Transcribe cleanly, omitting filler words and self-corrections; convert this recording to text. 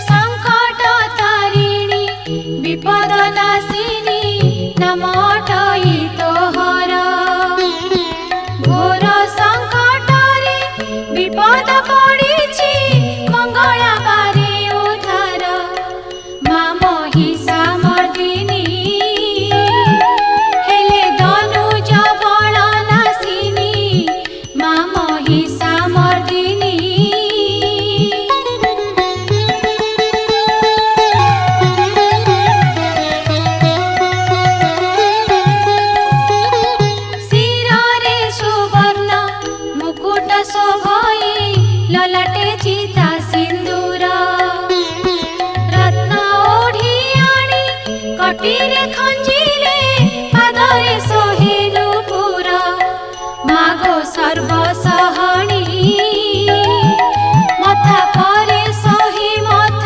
संकट तारिणी विपद नाशिनी नमटई तोहर घोर संकटरे विपद पड़िछि मंगला बारे उद्धार माँ महिषामर्दिनी हेले धनुज बल नाशिनी माँ महिषामर्दिनी शिरे सुवर्ण मुकुट शोभई ललाटे चिता सिंदूर रत्न ओढ़ी आनी कटिरे